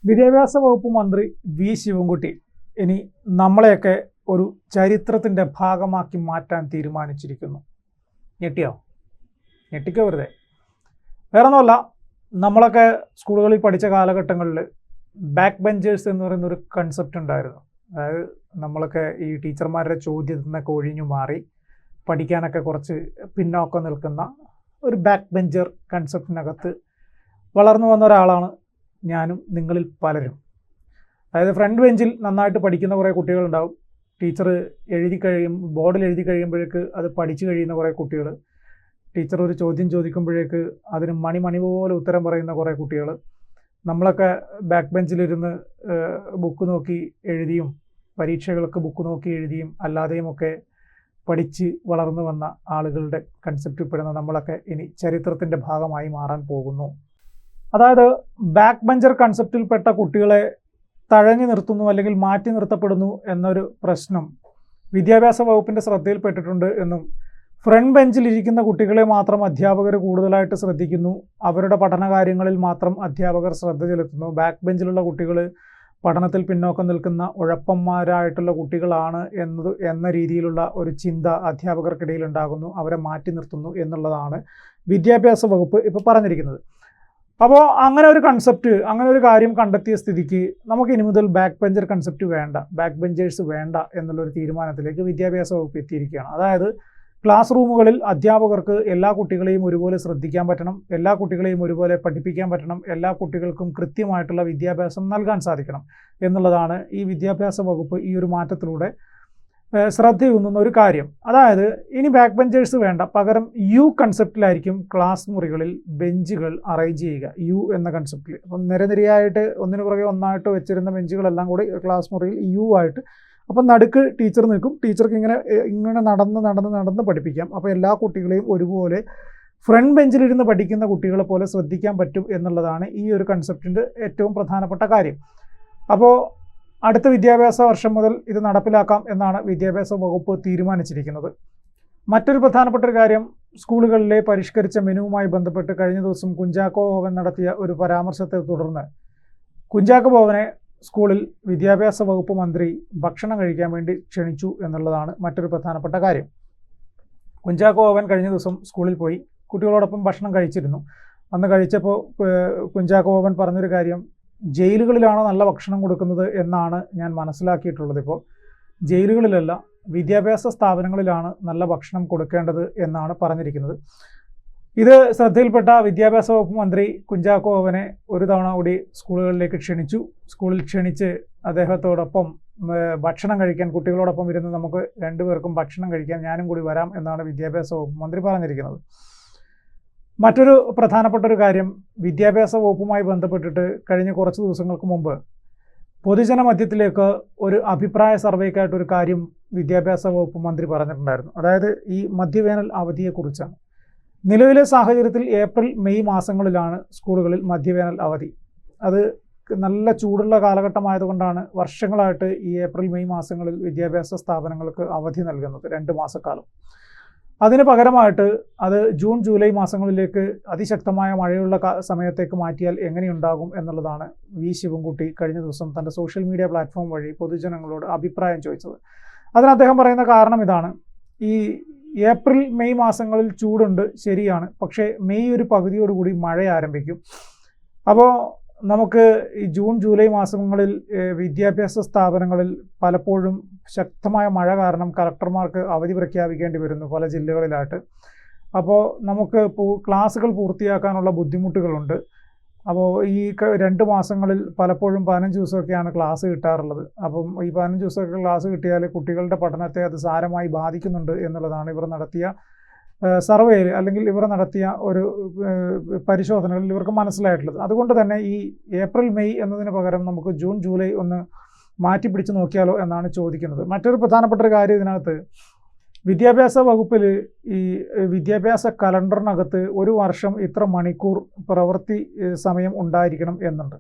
വിദ്യാഭ്യാസ വകുപ്പ് മന്ത്രി വി ശിവൻകുട്ടി ഇനി നമ്മളെയൊക്കെ ഒരു ചരിത്രത്തിൻ്റെ ഭാഗമാക്കി മാറ്റാൻ തീരുമാനിച്ചിരിക്കുന്നു. ഞെട്ടിയോ? ഞെട്ടിക്കോ വെറുതെ. വേറൊന്നുമല്ല, നമ്മളൊക്കെ സ്കൂളുകളിൽ പഠിച്ച കാലഘട്ടങ്ങളിൽ ബാക്ക് ബെഞ്ചേഴ്സ് എന്ന് പറയുന്നൊരു കൺസെപ്റ്റ് ഉണ്ടായിരുന്നു. അതായത് നമ്മളൊക്കെ ഈ ടീച്ചർമാരുടെ ചോദ്യത്തിൽ നിന്നൊക്കെ ഒഴിഞ്ഞു മാറി പഠിക്കാനൊക്കെ കുറച്ച് പിന്നോക്കം നിൽക്കുന്ന ഒരു ബാക്ക് ബെഞ്ചർ കൺസെപ്റ്റിനകത്ത് വളർന്നു വന്ന ഒരാളാണ് ഞാനും നിങ്ങളിൽ പലരും. അതായത് ഫ്രണ്ട് ബെഞ്ചിൽ നന്നായിട്ട് പഠിക്കുന്ന കുറേ കുട്ടികളുണ്ടാവും. ടീച്ചർ ബോർഡിൽ എഴുതി കഴിയുമ്പോഴേക്ക് അത് പഠിച്ചു കഴിയുന്ന കുറേ കുട്ടികൾ, ടീച്ചർ ഒരു ചോദ്യം ചോദിക്കുമ്പോഴേക്ക് അതിന് മണി പോലെ ഉത്തരം പറയുന്ന കുറേ കുട്ടികൾ. നമ്മളൊക്കെ ബാക്ക് ബെഞ്ചിലിരുന്ന് ബുക്ക് നോക്കി എഴുതിയും പരീക്ഷകൾക്ക് ബുക്ക് നോക്കി എഴുതിയും അല്ലാതെയുമൊക്കെ പഠിച്ച് വളർന്നു വന്ന ആളുകളുടെ കൺസെപ്റ്റിൽ പെടുന്ന നമ്മളൊക്കെ ഇനി ചരിത്രത്തിൻ്റെ ഭാഗമായി മാറാൻ പോകുന്നു. അതായത് ബാക്ക് ബെഞ്ചർ കൺസെപ്റ്റിൽപ്പെട്ട കുട്ടികളെ തഴഞ്ഞു നിർത്തുന്നു അല്ലെങ്കിൽ മാറ്റി നിർത്തപ്പെടുന്നു എന്നൊരു പ്രശ്നം വിദ്യാഭ്യാസ വകുപ്പിൻ്റെ ശ്രദ്ധയിൽപ്പെട്ടിട്ടുണ്ട് എന്നും ഫ്രണ്ട് ബെഞ്ചിലിരിക്കുന്ന കുട്ടികളെ മാത്രം അധ്യാപകർ കൂടുതലായിട്ട് ശ്രദ്ധിക്കുന്നു, അവരുടെ പഠനകാര്യങ്ങളിൽ മാത്രം അധ്യാപകർ ശ്രദ്ധ ചെലുത്തുന്നു, ബാക്ക് ബെഞ്ചിലുള്ള കുട്ടികൾ പഠനത്തിൽ പിന്നോക്കം നിൽക്കുന്ന ഉഴപ്പന്മാരായിട്ടുള്ള കുട്ടികളാണ് എന്ന രീതിയിലുള്ള ഒരു ചിന്ത അധ്യാപകർക്കിടയിൽ ഉണ്ടാകുന്നു, അവരെ മാറ്റി നിർത്തുന്നു എന്നുള്ളതാണ് വിദ്യാഭ്യാസ വകുപ്പ് ഇപ്പോൾ പറഞ്ഞിരിക്കുന്നത്. അപ്പോൾ അങ്ങനെ ഒരു കൺസെപ്റ്റ്, അങ്ങനെ ഒരു കാര്യം കണ്ടെത്തിയ സ്ഥിതിക്ക് നമുക്ക് ഇനി മുതൽ ബാക്ക് ബെഞ്ചർ കൺസെപ്റ്റ് വേണ്ട, ബാക്ക് ബെഞ്ചേഴ്സ് വേണ്ട എന്നുള്ളൊരു തീരുമാനത്തിലേക്ക് വിദ്യാഭ്യാസ വകുപ്പ് എത്തിയിരിക്കുകയാണ്. അതായത് ക്ലാസ് റൂമുകളിൽ അധ്യാപകർക്ക് എല്ലാ കുട്ടികളെയും ഒരുപോലെ ശ്രദ്ധിക്കാൻ പറ്റണം, എല്ലാ കുട്ടികളെയും ഒരുപോലെ പഠിപ്പിക്കാൻ പറ്റണം, എല്ലാ കുട്ടികൾക്കും കൃത്യമായിട്ടുള്ള വിദ്യാഭ്യാസം നൽകാൻ സാധിക്കണം എന്നുള്ളതാണ് ഈ വിദ്യാഭ്യാസ വകുപ്പ് ഈ ഒരു മാറ്റത്തിലൂടെ ശ്രദ്ധയൂന്നുന്ന ഒരു കാര്യം. അതായത് ഇനി ബാക്ക് ബെഞ്ചേഴ്സ് വേണ്ട, പകരം യു കൺസെപ്റ്റിലായിരിക്കും ക്ലാസ് മുറികളിൽ ബെഞ്ചുകൾ അറേഞ്ച് ചെയ്യുക, യു എന്ന കൺസെപ്റ്റിൽ. അപ്പം നിരനിരയായിട്ട് ഒന്നിനു പുറകെ ഒന്നായിട്ട് വെച്ചിരുന്ന ബെഞ്ചുകളെല്ലാം കൂടി ക്ലാസ് മുറിയിൽ യു ആയിട്ട്, അപ്പം നടുക്ക് ടീച്ചർ നിൽക്കും, ടീച്ചർക്ക് ഇങ്ങനെ നടന്ന് പഠിപ്പിക്കാം. അപ്പോൾ എല്ലാ കുട്ടികളെയും ഒരുപോലെ ഫ്രണ്ട് ബെഞ്ചിലിരുന്ന് പഠിക്കുന്ന കുട്ടികളെ പോലെ ശ്രദ്ധിക്കാൻ പറ്റും എന്നുള്ളതാണ് ഈ ഒരു കൺസെപ്റ്റിൻ്റെ ഏറ്റവും പ്രധാനപ്പെട്ട കാര്യം. അപ്പോൾ അടുത്ത വിദ്യാഭ്യാസ വർഷം മുതൽ ഇത് നടപ്പിലാക്കാം എന്നാണ് വിദ്യാഭ്യാസ വകുപ്പ് തീരുമാനിച്ചിരിക്കുന്നത്. മറ്റൊരു പ്രധാനപ്പെട്ട ഒരു കാര്യം, സ്കൂളുകളിലെ പരിഷ്കരിച്ച മെനുവുമായി ബന്ധപ്പെട്ട് കഴിഞ്ഞ ദിവസം കുഞ്ചാക്കോ ബോബൻ നടത്തിയ ഒരു പരാമർശത്തെ തുടർന്ന് കുഞ്ചാക്കോ ബോബനെ സ്കൂളിൽ വിദ്യാഭ്യാസ വകുപ്പ് മന്ത്രി ഭക്ഷണം കഴിക്കാൻ വേണ്ടി ക്ഷണിച്ചു എന്നുള്ളതാണ് മറ്റൊരു പ്രധാനപ്പെട്ട കാര്യം. കുഞ്ചാക്കോ ബോബൻ കഴിഞ്ഞ ദിവസം സ്കൂളിൽ പോയി കുട്ടികളോടൊപ്പം ഭക്ഷണം കഴിച്ചിരുന്നു. അന്ന് കഴിച്ചപ്പോൾ കുഞ്ചാക്കോ ബോബൻ പറഞ്ഞൊരു കാര്യം, ജയിലുകളിലാണ് നല്ല ഭക്ഷണം കൊടുക്കുന്നത് എന്നാണ് ഞാൻ മനസ്സിലാക്കിയിട്ടുള്ളത്. ഇപ്പോൾ ജയിലുകളിലല്ല, വിദ്യാഭ്യാസ സ്ഥാപനങ്ങളിലാണ് നല്ല ഭക്ഷണം കൊടുക്കേണ്ടത് എന്നാണ് പറഞ്ഞിരിക്കുന്നത്. ഇത് ശ്രദ്ധയിൽപ്പെട്ട വിദ്യാഭ്യാസ വകുപ്പ് മന്ത്രി കുഞ്ചാക്കോ ബോബനെ ഒരു തവണ കൂടി സ്കൂളുകളിലേക്ക് ക്ഷണിച്ചു. സ്കൂളിൽ ക്ഷണിച്ച് അദ്ദേഹത്തോടൊപ്പം ഭക്ഷണം കഴിക്കാൻ, കുട്ടികളോടൊപ്പം ഇരുന്ന് നമുക്ക് രണ്ടുപേർക്കും ഭക്ഷണം കഴിക്കാൻ ഞാനും കൂടി വരാം എന്നാണ് വിദ്യാഭ്യാസ വകുപ്പ് മന്ത്രി പറഞ്ഞിരിക്കുന്നത്. മറ്റൊരു പ്രധാനപ്പെട്ട ഒരു കാര്യം, വിദ്യാഭ്യാസ വകുപ്പുമായി ബന്ധപ്പെട്ടിട്ട് കഴിഞ്ഞ കുറച്ച് ദിവസങ്ങൾക്ക് മുമ്പ് പൊതുജന മധ്യത്തിലേക്ക് ഒരു അഭിപ്രായ സർവേക്കായിട്ടൊരു കാര്യം വിദ്യാഭ്യാസ വകുപ്പ് മന്ത്രി പറഞ്ഞിട്ടുണ്ടായിരുന്നു. അതായത് ഈ മധ്യവേനൽ അവധിയെക്കുറിച്ചാണ്. നിലവിലെ സാഹചര്യത്തിൽ ഏപ്രിൽ മെയ് മാസങ്ങളിലാണ് സ്കൂളുകളിൽ മധ്യവേനൽ അവധി. അത് നല്ല ചൂടുള്ള കാലഘട്ടമായതുകൊണ്ടാണ് വർഷങ്ങളായിട്ട് ഈ ഏപ്രിൽ മെയ് മാസങ്ങളിൽ വിദ്യാഭ്യാസ സ്ഥാപനങ്ങൾക്ക് അവധി നൽകുന്നത്, 2 മാസക്കാലം. അതിന് പകരമായിട്ട് അത് ജൂൺ ജൂലൈ മാസങ്ങളിലേക്ക് അതിശക്തമായ മഴയുള്ള സമയത്തേക്ക് മാറ്റിയാൽ എങ്ങനെയുണ്ടാകും എന്നുള്ളതാണ് വി ശിവൻകുട്ടി കഴിഞ്ഞ ദിവസം തൻ്റെ സോഷ്യൽ മീഡിയ പ്ലാറ്റ്ഫോം വഴി പൊതുജനങ്ങളോട് അഭിപ്രായം ചോദിച്ചത്. അതിന് അദ്ദേഹം പറയുന്ന കാരണം ഇതാണ്, ഈ ഏപ്രിൽ മെയ് മാസങ്ങളിൽ ചൂടുണ്ട് ശരിയാണ്, പക്ഷേ മെയ് ഒരു പകുതിയോടുകൂടി മഴ ആരംഭിക്കും. അപ്പോൾ നമുക്ക് ഈ ജൂൺ ജൂലൈ മാസങ്ങളിൽ വിദ്യാഭ്യാസ സ്ഥാപനങ്ങളിൽ പലപ്പോഴും ശക്തമായ മഴ കാരണം കളക്ടർമാർക്ക് അവധി പ്രഖ്യാപിക്കേണ്ടി വരുന്നു പല ജില്ലകളിലായിട്ട്. അപ്പോൾ നമുക്ക് ക്ലാസ്സുകൾ പൂർത്തിയാക്കാനുള്ള ബുദ്ധിമുട്ടുകളുണ്ട്. അപ്പോൾ ഈ 2 മാസങ്ങളിൽ പലപ്പോഴും 15 ദിവസമൊക്കെയാണ് ക്ലാസ് കിട്ടാറുള്ളത്. അപ്പം ഈ 15 ദിവസമൊക്കെ ക്ലാസ് കിട്ടിയാൽ കുട്ടികളുടെ പഠനത്തെ അത് സാരമായി ബാധിക്കുന്നുണ്ട് എന്നുള്ളതാണ് ഇവർ നടത്തിയ സർവേയിൽ അല്ലെങ്കിൽ ഇവർ നടത്തിയ ഒരു പരിശോധനകളിൽ ഇവർക്ക് മനസ്സിലായിട്ടുള്ളത്. അതുകൊണ്ട് തന്നെ ഈ ഏപ്രിൽ മെയ് എന്നതിന് പകരം നമുക്ക് ജൂൺ ജൂലൈ ഒന്ന് മാറ്റി പിടിച്ച് നോക്കിയാലോ എന്നാണ് ചോദിക്കുന്നത്. മറ്റൊരു പ്രധാനപ്പെട്ട ഒരു കാര്യം ഇതിനകത്ത്, വിദ്യാഭ്യാസ വകുപ്പിൽ ഈ വിദ്യാഭ്യാസ കലണ്ടറിനകത്ത് ഒരു വർഷം ഇത്ര മണിക്കൂർ പ്രവൃത്തി സമയം ഉണ്ടായിരിക്കണം എന്നുണ്ട്.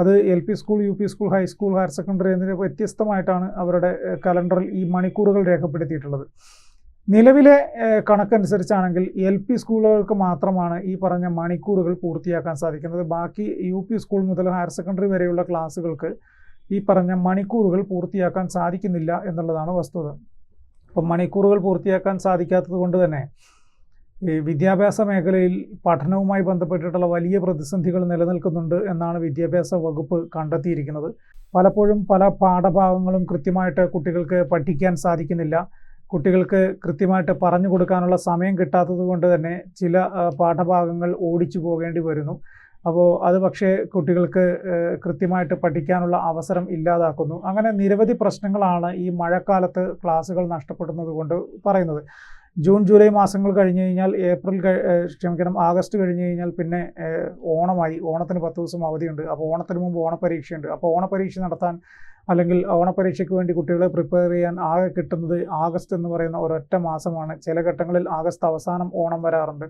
അത് LP school, UP school, high school, higher secondary എന്നിവ വ്യത്യസ്തമായിട്ടാണ് അവരുടെ കലണ്ടറിൽ ഈ മണിക്കൂറുകൾ രേഖപ്പെടുത്തിയിട്ടുള്ളത്. നിലവിലെ കണക്കനുസരിച്ചാണെങ്കിൽ LP സ്കൂളുകൾക്ക് മാത്രമാണ് ഈ പറഞ്ഞ മണിക്കൂറുകൾ പൂർത്തിയാക്കാൻ സാധിക്കുന്നത്. ബാക്കി UP സ്കൂൾ മുതൽ ഹയർ സെക്കൻഡറി വരെയുള്ള ക്ലാസ്സുകൾക്ക് ഈ പറഞ്ഞ മണിക്കൂറുകൾ പൂർത്തിയാക്കാൻ സാധിക്കുന്നില്ല എന്നുള്ളതാണ് വസ്തുത. അപ്പം മണിക്കൂറുകൾ പൂർത്തിയാക്കാൻ സാധിക്കാത്തത് കൊണ്ട് തന്നെ ഈ വിദ്യാഭ്യാസ മേഖലയിൽ പഠനവുമായി ബന്ധപ്പെട്ടിട്ടുള്ള വലിയ പ്രതിസന്ധികൾ നിലനിൽക്കുന്നുണ്ട് എന്നാണ് വിദ്യാഭ്യാസ വകുപ്പ് കണ്ടെത്തിയിരിക്കുന്നത്. പലപ്പോഴും പല പാഠഭാഗങ്ങളും കൃത്യമായിട്ട് കുട്ടികൾക്ക് പഠിക്കാൻ സാധിക്കുന്നില്ല. കുട്ടികൾക്ക് കൃത്യമായിട്ട് പറഞ്ഞു കൊടുക്കാനുള്ള സമയം കിട്ടാത്തത് കൊണ്ട് തന്നെ ചില പാഠഭാഗങ്ങൾ ഓടിച്ചു പോകേണ്ടി വരുന്നു. അപ്പോൾ അത് പക്ഷേ കുട്ടികൾക്ക് കൃത്യമായിട്ട് പഠിക്കാനുള്ള അവസരം ഇല്ലാതാക്കുന്നു. അങ്ങനെ നിരവധി പ്രശ്നങ്ങളാണ് ഈ മഴക്കാലത്ത് ക്ലാസ്സുകൾ നഷ്ടപ്പെടുന്നത് കൊണ്ട് പറയുന്നത്. ജൂൺ ജൂലൈ മാസങ്ങൾ കഴിഞ്ഞ് കഴിഞ്ഞാൽ ആഗസ്റ്റ് കഴിഞ്ഞ് കഴിഞ്ഞാൽ പിന്നെ ഓണമായി. ഓണത്തിന് 10 ദിവസം അവധിയുണ്ട്. അപ്പോൾ ഓണത്തിന് മുമ്പ് ഓണപരീക്ഷയുണ്ട്. അപ്പോൾ ഓണപരീക്ഷ നടത്താൻ അല്ലെങ്കിൽ ഓണപരീക്ഷയ്ക്ക് വേണ്ടി കുട്ടികളെ പ്രിപ്പയർ ചെയ്യാൻ ആകെ കിട്ടുന്നത് ആഗസ്റ്റ് എന്ന് പറയുന്ന ഒരൊറ്റ മാസമാണ്. ചില ഘട്ടങ്ങളിൽ ആഗസ്റ്റ് അവസാനം ഓണം വരാറുണ്ട്.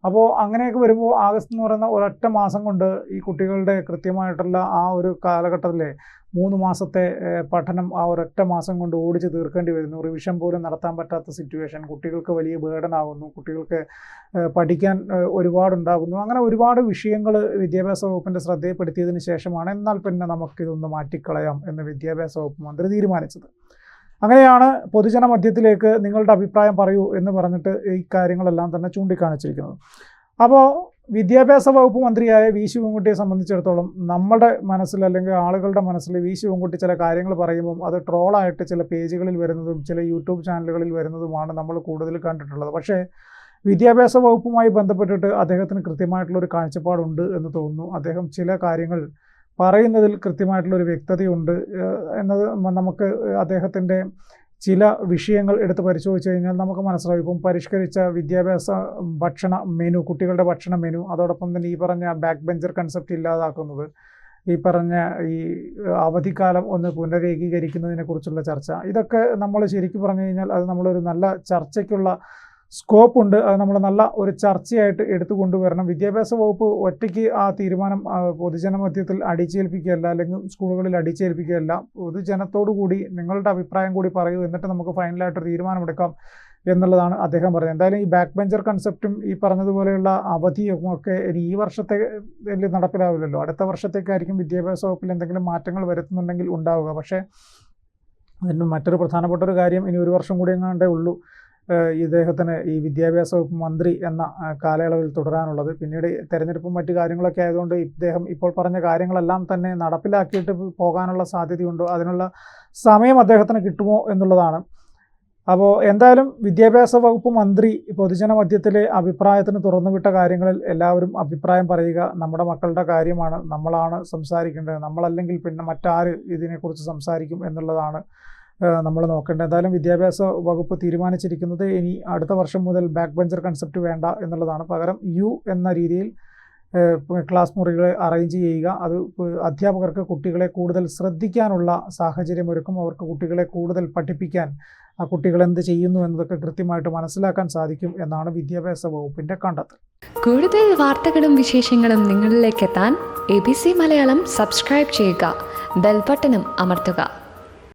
അപ്പോൾ അങ്ങനെയൊക്കെ വരുമ്പോൾ ആഗസ്റ്റ് എന്ന് പറയുന്ന ഒരൊറ്റ മാസം കൊണ്ട് ഈ കുട്ടികളുടെ കൃത്യമായിട്ടുള്ള ആ ഒരു കാലഘട്ടത്തിലെ 3 മാസത്തെ പഠനം ആ ഒരൊറ്റ മാസം കൊണ്ട് ഓടിച്ച് തീർക്കേണ്ടി വരുന്നു. റിവിഷൻ പോലും നടത്താൻ പറ്റാത്ത സിറ്റുവേഷൻ. കുട്ടികൾക്ക് വലിയ ബേർഡനാകുന്നു. കുട്ടികൾക്ക് പഠിക്കാൻ ഒരുപാടുണ്ടാകുന്നു. അങ്ങനെ ഒരുപാട് വിഷയങ്ങൾ വിദ്യാഭ്യാസ വകുപ്പിൻ്റെ ശ്രദ്ധയിൽപ്പെടുത്തിയതിന് ശേഷമാണ് എന്നാൽ പിന്നെ നമുക്കിതൊന്ന് മാറ്റിക്കളയാം എന്ന് വിദ്യാഭ്യാസ വകുപ്പ് മന്ത്രി തീരുമാനിച്ചത്. അങ്ങനെയാണ് പൊതുജന മധ്യത്തിലേക്ക് നിങ്ങളുടെ അഭിപ്രായം പറയൂ എന്ന് പറഞ്ഞിട്ട് ഈ കാര്യങ്ങളെല്ലാം തന്നെ ചൂണ്ടിക്കാണിച്ചിരിക്കുന്നത്. അപ്പോൾ വിദ്യാഭ്യാസ വകുപ്പ് മന്ത്രിയായ വി ശിവൻകുട്ടിയെ സംബന്ധിച്ചിടത്തോളം നമ്മുടെ മനസ്സിൽ അല്ലെങ്കിൽ ആളുകളുടെ മനസ്സിൽ വി ശിവൻകുട്ടി ചില കാര്യങ്ങൾ പറയുമ്പം അത് ട്രോളായിട്ട് ചില പേജുകളിൽ വരുന്നതും ചില യൂട്യൂബ് ചാനലുകളിൽ വരുന്നതുമാണ് നമ്മൾ കൂടുതൽ കണ്ടിട്ടുള്ളത്. പക്ഷേ വിദ്യാഭ്യാസ വകുപ്പുമായി ബന്ധപ്പെട്ടിട്ട് അദ്ദേഹത്തിന് കൃത്യമായിട്ടുള്ളൊരു കാഴ്ചപ്പാടുണ്ട് എന്ന് തോന്നുന്നു. അദ്ദേഹം ചില കാര്യങ്ങൾ പറയുന്നതിൽ കൃത്യമായിട്ടുള്ളൊരു വ്യക്തതയുണ്ട് എന്നത് നമുക്ക് അദ്ദേഹത്തിൻ്റെ ചില വിഷയങ്ങൾ എടുത്ത് പരിശോധിച്ച് കഴിഞ്ഞാൽ നമുക്ക് മനസ്സിലാവും. ഇപ്പം പരിഷ്കരിച്ച വിദ്യാഭ്യാസ ഭക്ഷണ മെനു, കുട്ടികളുടെ ഭക്ഷണ മെനു, അതോടൊപ്പം തന്നെ ഈ പറഞ്ഞ ബാക്ക് ബെഞ്ചർ കൺസെപ്റ്റ് ഇല്ലാതാക്കുന്നത്, ഈ പറഞ്ഞ ഈ അവധിക്കാലം ഒന്ന് പുനരേകീകരിക്കുന്നതിനെ കുറിച്ചുള്ള ചർച്ച, ഇതൊക്കെ നമ്മൾ ശരിക്കും പറഞ്ഞു കഴിഞ്ഞാൽ അത് നമ്മളൊരു നല്ല ചർച്ചയ്ക്കുള്ള സ്കോപ്പ് ഉണ്ട്. അത് നമ്മൾ നല്ല ഒരു ചർച്ചയായിട്ട് എടുത്തു കൊണ്ടുവരണം. വിദ്യാഭ്യാസ വകുപ്പ് ഒറ്റയ്ക്ക് ആ തീരുമാനം പൊതുജന മധ്യത്തിൽ അടിച്ചേൽപ്പിക്കുകയല്ല, അല്ലെങ്കിൽ സ്കൂളുകളിൽ അടിച്ചേൽപ്പിക്കുകയല്ല. പൊതുജനത്തോടു കൂടി നിങ്ങളുടെ അഭിപ്രായം കൂടി പറയൂ, എന്നിട്ട് നമുക്ക് ഫൈനലായിട്ടൊരു തീരുമാനമെടുക്കാം എന്നുള്ളതാണ് അദ്ദേഹം പറഞ്ഞത്. എന്തായാലും ഈ ബാക്ക് ബെഞ്ചർ കൺസെപ്റ്റും ഈ പറഞ്ഞതുപോലെയുള്ള അവധിയും ഒക്കെ ഈ വർഷത്തെ നടപ്പിലാവില്ലല്ലോ. അടുത്ത വർഷത്തേക്കായിരിക്കും വിദ്യാഭ്യാസ വകുപ്പിൽ എന്തെങ്കിലും മാറ്റങ്ങൾ വരുത്തുന്നുണ്ടെങ്കിൽ ഉണ്ടാവുക. പക്ഷേ അതിന് മറ്റൊരു പ്രധാനപ്പെട്ട ഒരു കാര്യം, ഇനി 1 വർഷം കൂടി എങ്ങാണ്ടേ ഉള്ളൂ ഇദ്ദേഹത്തിന് ഈ വിദ്യാഭ്യാസ വകുപ്പ് മന്ത്രി എന്ന കാലയളവിൽ തുടരാനുള്ളത്. പിന്നീട് തെരഞ്ഞെടുപ്പും മറ്റു കാര്യങ്ങളൊക്കെ ആയതുകൊണ്ട് ഇദ്ദേഹം ഇപ്പോൾ പറഞ്ഞ കാര്യങ്ങളെല്ലാം തന്നെ നടപ്പിലാക്കിയിട്ട് പോകാനുള്ള സാധ്യതയുണ്ടോ, അതിനുള്ള സമയം അദ്ദേഹത്തിന് കിട്ടുമോ എന്നുള്ളതാണ്. അപ്പോൾ എന്തായാലും വിദ്യാഭ്യാസ വകുപ്പ് മന്ത്രി പൊതുജന മധ്യത്തിലെ അഭിപ്രായത്തിന് തുറന്നുവിട്ട കാര്യങ്ങളിൽ എല്ലാവരും അഭിപ്രായം പറയുക. നമ്മുടെ മക്കളുടെ കാര്യമാണ്, നമ്മളാണ് സംസാരിക്കേണ്ടത്. നമ്മളല്ലെങ്കിൽ പിന്നെ മറ്റാര് ഇതിനെക്കുറിച്ച് സംസാരിക്കും എന്നുള്ളതാണ് നമ്മൾ നോക്കേണ്ടത്. എന്തായാലും വിദ്യാഭ്യാസ വകുപ്പ് തീരുമാനിച്ചിരിക്കുന്നത് ഇനി അടുത്ത വർഷം മുതൽ ബാക്ക് ബെഞ്ചർ കൺസെപ്റ്റ് വേണ്ട എന്നുള്ളതാണ്. പകരം എന്ന രീതിയിൽ ക്ലാസ് മുറികളെ അറേഞ്ച് ചെയ്യുക. അത് അധ്യാപകർക്ക് കുട്ടികളെ കൂടുതൽ ശ്രദ്ധിക്കാനുള്ള സാഹചര്യമൊരുക്കും. അവർക്ക് കുട്ടികളെ കൂടുതൽ പഠിപ്പിക്കാൻ ആ കുട്ടികൾ എന്ത് ചെയ്യുന്നു എന്നതൊക്കെ കൃത്യമായിട്ട് മനസ്സിലാക്കാൻ സാധിക്കും എന്നാണ് വിദ്യാഭ്യാസ വകുപ്പിൻ്റെ കണ്ടെത്തൽ. കൂടുതൽ വാർത്തകളും വിശേഷങ്ങളും നിങ്ങളിലേക്ക് എത്താൻ ABC മലയാളം സബ്സ്ക്രൈബ് ചെയ്യുക, ബെൽ ബട്ടണും അമർത്തുക.